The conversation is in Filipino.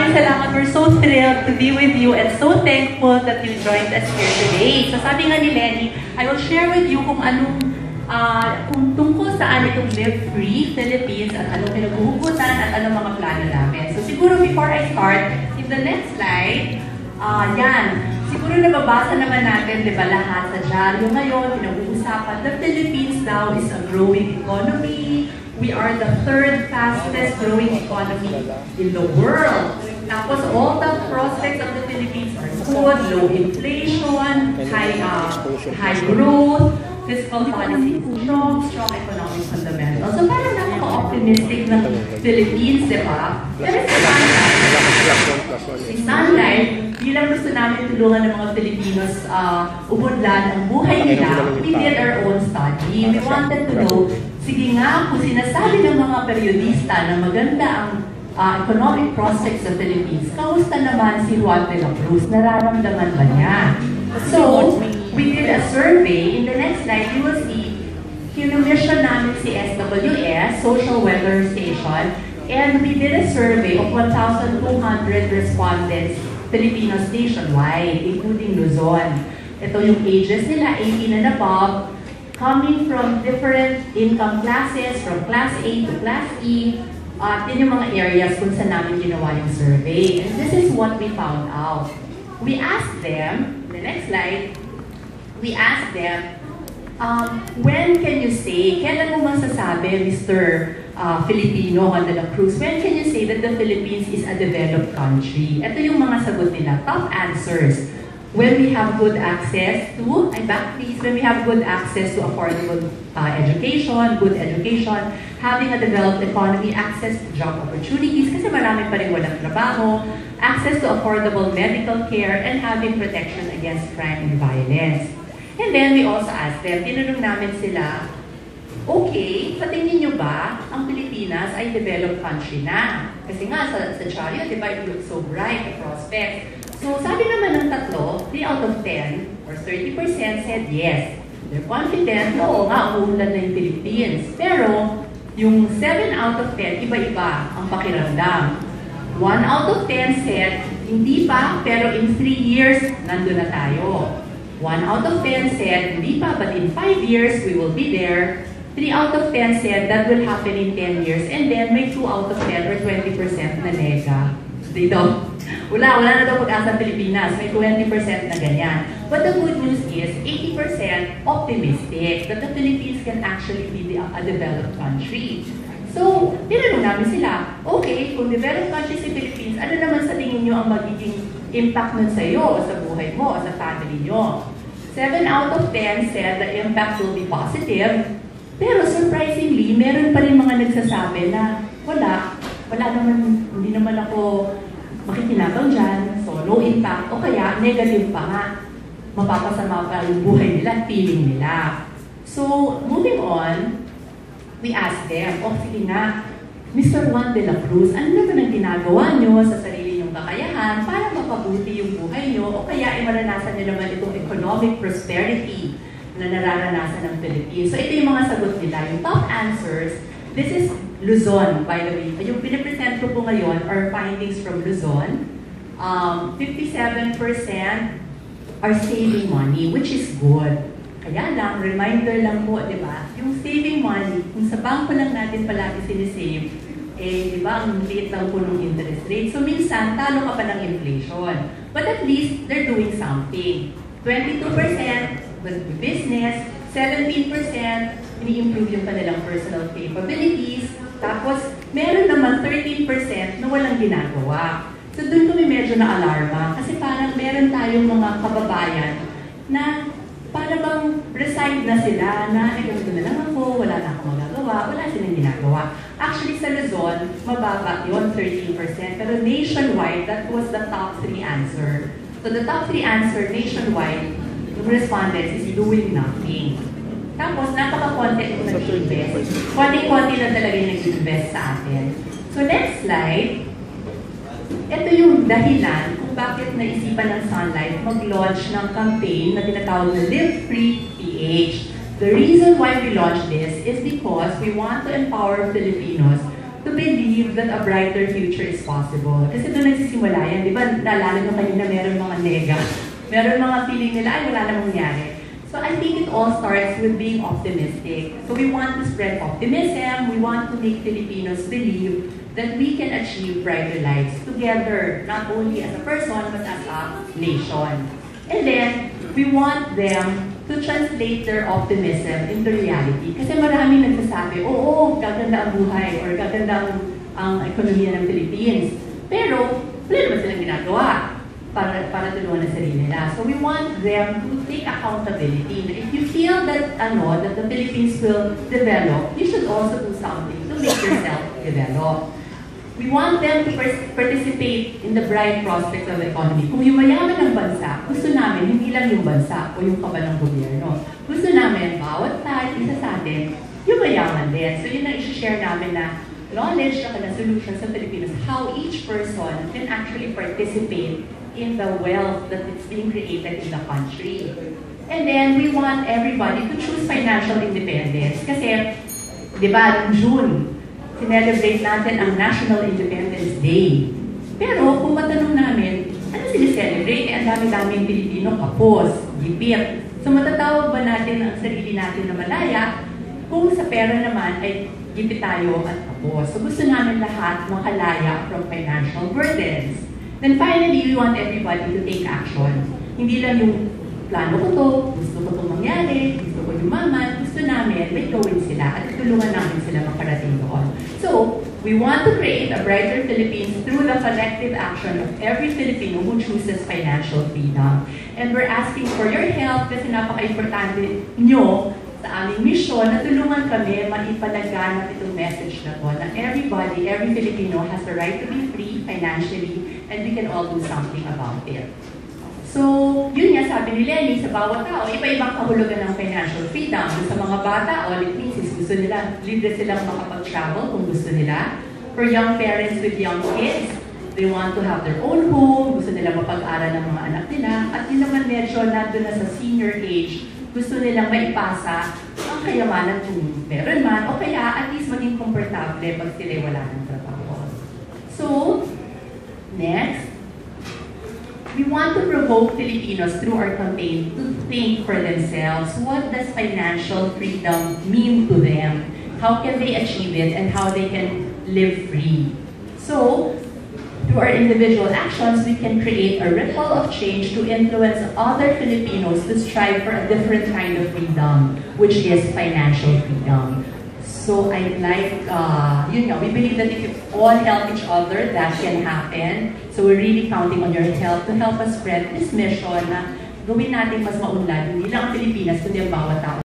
maraming salamat. We're so thrilled to be with you and so thankful that you joined us here today. So sabi nga ni Lenny, I will share with you kung anong kung tungkol saan itong Live Free Philippines at anong pinaghuhugutan at anong mga plano namin. So siguro before I start, in the next slide, yan. Siguro nababasa naman natin, di ba, lahat sa dyaryo ngayon, pinag-uusapan, the Philippines now is a growing economy. We are the third fastest growing economy in the world. Tapos all the prospects of the Philippines are good, low inflation, high growth, fiscal policy is strong economic fundamentals. So parang napaka-optimistic ng Philippines, di ba? Pero si Sunlight, bilang gusto namin tulungan ng mga Filipinos ubunlan ang buhay nila, we did our own study. We wanted to know, sige nga, kung sinasabi ng mga periodista na maganda ang economic prospects sa Philippines, kamusta naman si Juan de la Cruz? Nararamdaman ba niya? So, we did a survey. In the next slide, you will see, kinumission namin si SWS, Social Weather Station, and we did a survey of 1,200 respondents, Filipinos nationwide, including Luzon. Ito yung ages nila, 18 and above, coming from different income classes, from Class A to Class E, yun yung mga areas kung saan namin ginawa yung survey. And this is what we found out. We asked them, the next slide, we asked them, when can you say, kailan mo masasabi, Mr. Filipino Juan de la Cruz, when can you say that the Philippines is a developed country? Ito yung mga sagot nila, top answers. When we have good access to, when we have good access to affordable education, good education, having a developed economy, access to job opportunities, kasi marami pa rin walang trabaho, access to affordable medical care, and having protection against crime and violence. And then we also asked them, tinanong namin sila, okay, sa tingin nyo ba, ang Pilipinas ay developed country na? Kasi nga, sa dyaryo, di ba, it looks so bright, the prospect. So, sabi naman ng tatlo, 3 out of 10, or 30% said yes. They're confident, oo nga, umuulan na yung Philippines. Pero, yung 7 out of 10, iba-iba ang pakiramdam. 1 out of 10 said, hindi pa, pero in 3 years, nandun na tayo. 1 out of 10 said, hindi pa, but in 5 years, we will be there. 3 out of 10 said, that will happen in 10 years. And then, may 2 out of 10 or 20% na nega. They don't. Wala na daw pag-asa Pilipinas. May 20% na ganyan. But the good news is, 80% optimistic that the Philippines can actually be a developed country. So, tinanong namin sila, okay, kung developed country si Philippines, ano naman sa tingin nyo ang magiging impact nun sa iyo, sa buhay mo, sa family nyo? 7 out of 10 said the impact will be positive. Pero surprisingly, meron pa rin mga nagsasabi na wala naman, hindi naman ako makikinabang dyan, so no impact, o kaya negative pa nga, mapapasama pa yung buhay nila, feeling nila. So, moving on, we asked them, sige nga, Mr. Juan de la Cruz, ano naman ang ginagawa nyo sa sarili nyong kakayahan para mapabuti yung buhay nyo, o kaya ay maranasan nyo naman itong economic prosperity na nararanasan ng Philippines. So, ito yung mga sagot nila. Yung top answers, this is Luzon, by the way. Yung pinipresent ko po ngayon are findings from Luzon. 57% are saving money, which is good. Kaya lang, reminder lang po, di ba? Yung saving money, kung sa bangko lang natin palagi sinisave, di ba, ang liit lang po ng interest rate. So, minsan, talo ka pa ng inflation. But at least, they're doing something. 22% with business, 17% ini-improve yung kanilang personal capabilities, tapos meron naman 13% na walang ginagawa. So doon kami medyo na-alarma kasi parang meron tayong mga kababayan na para bang resigned na sila na ganito na lang ako, wala na akong magagawa, wala silang ginagawa. Actually sa Luzon, mababa yun, 13%, pero nationwide, that was the top 3 answer. So the top 3 answer nationwide, yung respondents is doing nothing. Tapos, napaka-konti kung nag-invest. Konti-konti lang talaga yung nag-invest sa atin. So, next slide. Ito yung dahilan kung bakit naisipan ng Sunlight mag-launch ng campaign na tinatawag na Live Free PH. The reason why we launched this is because we want to empower Filipinos to believe that a brighter future is possible. Kasi doon nagsisimula yan. Di ba, naalala nyo kanina meron mga nega. Meron mga feeling nila, ay wala namang nangyari. So I think it all starts with being optimistic. So we want to spread optimism. We want to make Filipinos believe that we can achieve brighter lives together, not only as a person, but as a nation. And then, we want them to translate their optimism into reality. Kasi maraming nagsasabi, oo, gaganda ang buhay or gaganda ang ekonomiya ng Philippines. Pero, wala naman silang ginagawa para tulungan ang sarili nila. So we want them to take accountability. If you feel that, that the Philippines will develop, you should also do something to make yourself develop. We want them to participate in the bright prospects of the economy. Kung yung mayaman ng bansa, gusto namin, hindi lang yung bansa o yung kaban ng gobyerno. Gusto namin, bawat tayo, isa sa atin, yung mayaman din. So yun ang isi-share namin na knowledge at na solutions sa Pilipinas, how each person can actually participate in the wealth that is being created in the country. And then, we want everybody to choose financial independence. Kasi, di ba, noong June, sinelebrate natin ang National Independence Day. Pero kung matanong namin, ano sineselebrate? Ang dami-daming Pilipino kapos, gipit. So matatawag ba natin ang sarili natin na malaya kung sa pera naman ay gipit tayo at kapos? So gusto namin lahat makalaya from financial burdens. Then finally, we want everybody to take action. Hindi lang yung plano ko to, gusto ko itong mangyari, gusto ko yumaman, gusto namin, may gawin sila at tulungan namin sila makarating doon. So, we want to create a brighter Philippines through the collective action of every Filipino who chooses financial freedom. And we're asking for your help kasi napaka-importante nyo sa aming mission na tulungan kami maipalaganap itong message na to na everybody, every Filipino has the right to be free financially and we can all do something about it. So, yun nga sabi ni Lenny, sa bawat tao, iba-ibang kahulugan ng financial freedom. Sa mga bata, all it means is gusto nila, libre silang makapag-travel kung gusto nila. For young parents with young kids, they want to have their own home, gusto nila mapag-aral ng mga anak nila. At yun naman medyo nandun na sa senior age, gusto nilang maipasa ang kayamanan kung meron man, o kaya at least maging komportable pag sila wala ng trabaho. So, next, we want to provoke Filipinos through our campaign to think for themselves. What does financial freedom mean to them? How can they achieve it and how they can live free? So, through our individual actions, we can create a ripple of change to influence other Filipinos to strive for a different kind of freedom, which is financial freedom. So I'd like, we believe that if you all help each other, that can happen. So we're really counting on your help to help us spread this mission na gawin natin mas maunlad, hindi lang ang Pilipinas, kundi ang bawat tao.